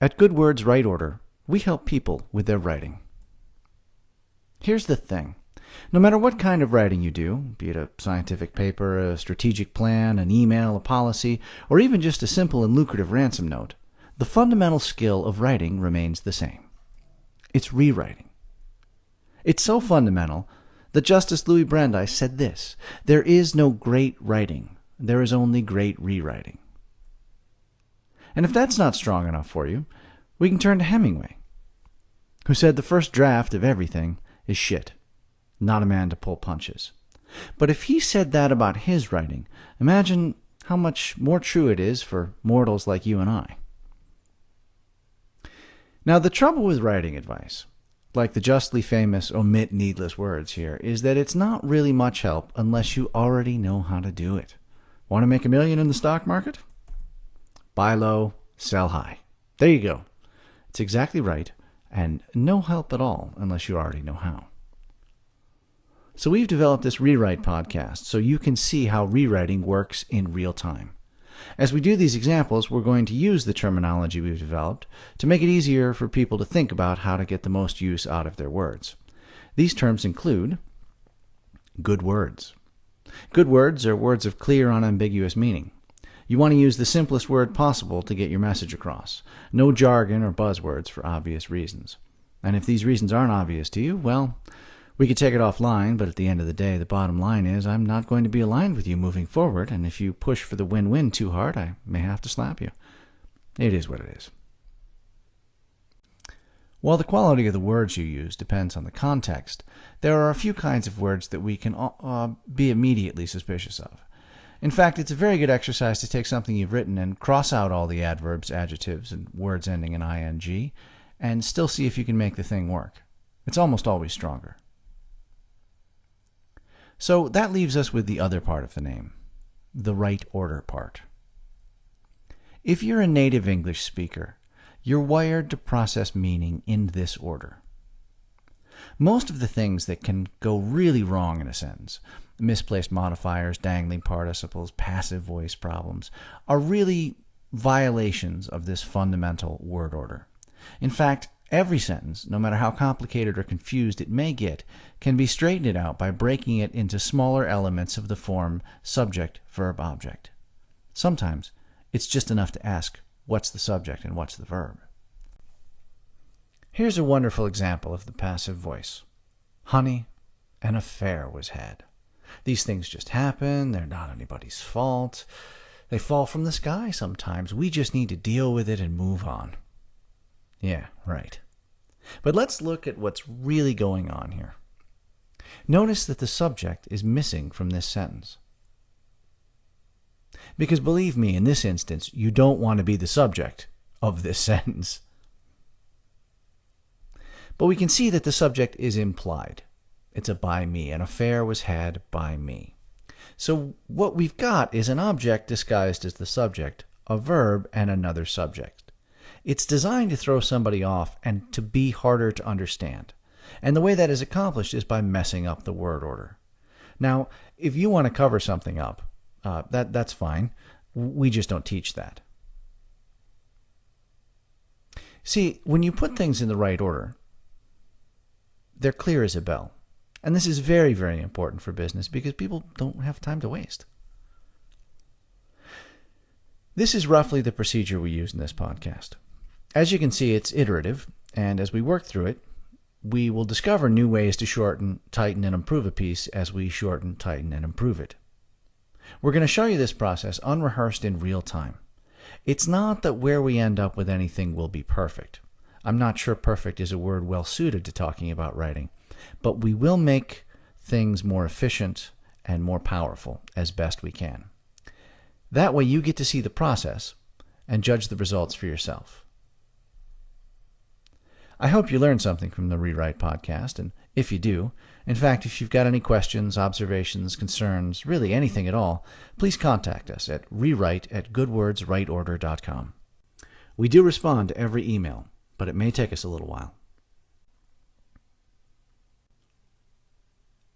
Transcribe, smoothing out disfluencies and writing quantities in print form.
At Good Words, Right Order, we help people with their writing. Here's the thing. No matter what kind of writing you do, be it a scientific paper, a strategic plan, an email, a policy, or even just a simple and lucrative ransom note, the fundamental skill of writing remains the same. It's rewriting. It's so fundamental that Justice Louis Brandeis said this: "There is no great writing. There is only great rewriting." And if that's not strong enough for you, we can turn to Hemingway, who said the first draft of everything is shit. Not a man to pull punches. But if he said that about his writing, imagine how much more true it is for mortals like you and I. Now, the trouble with writing advice, like the justly famous omit needless words here, is that it's not really much help unless you already know how to do it. Want to make $1 million in the stock market? Buy low, sell high. There you go. It's exactly right, and no help at all unless you already know how. So we've developed this Rewrite podcast so you can see how rewriting works in real time. As we do these examples, we're going to use the terminology we've developed to make it easier for people to think about how to get the most use out of their words. These terms include good words. Good words are words of clear, unambiguous meaning. You want to use the simplest word possible to get your message across. No jargon or buzzwords for obvious reasons. And if these reasons aren't obvious to you, well, we could take it offline, but at the end of the day, the bottom line is I'm not going to be aligned with you moving forward, and if you push for the win-win too hard, I may have to slap you. It is what it is. While the quality of the words you use depends on the context, there are a few kinds of words that we can be immediately suspicious of. In fact, it's a very good exercise to take something you've written and cross out all the adverbs, adjectives, and words ending in ing, and still see if you can make the thing work. It's almost always stronger. So that leaves us with the other part of the name, the right order part. If you're a native English speaker, you're wired to process meaning in this order. Most of the things that can go really wrong in a sentence, misplaced modifiers, dangling participles, passive voice problems, are really violations of this fundamental word order. In fact, every sentence, no matter how complicated or confused it may get, can be straightened out by breaking it into smaller elements of the form subject, verb, object. Sometimes it's just enough to ask, what's the subject and what's the verb? Here's a wonderful example of the passive voice. Honey, an affair was had. These things just happen. They're not anybody's fault. They fall from the sky sometimes. We just need to deal with it and move on. Yeah, right. But let's look at what's really going on here. Notice that the subject is missing from this sentence. Because believe me, in this instance, you don't want to be the subject of this sentence. But we can see that the subject is implied. It's a by me. An affair was had by me. So what we've got is an object disguised as the subject, a verb, and another subject. It's designed to throw somebody off and to be harder to understand. And the way that is accomplished is by messing up the word order. Now, if you want to cover something up, that's fine. We just don't teach that. See, when you put things in the right order, they're clear as a bell. And this is very, very important for business because people don't have time to waste. This is roughly the procedure we use in this podcast. As you can see, it's iterative, and as we work through it, we will discover new ways to shorten, tighten, and improve a piece as we shorten, tighten, and improve it. We're going to show you this process unrehearsed in real time. It's not that where we end up with anything will be perfect. I'm not sure perfect is a word well suited to talking about writing, but we will make things more efficient and more powerful as best we can. That way you get to see the process and judge the results for yourself. I hope you learned something from the Rewrite podcast, and if you do, in fact, if you've got any questions, observations, concerns, really anything at all, please contact us at rewrite@goodwordsrightorder.com. We do respond to every email, but it may take us a little while.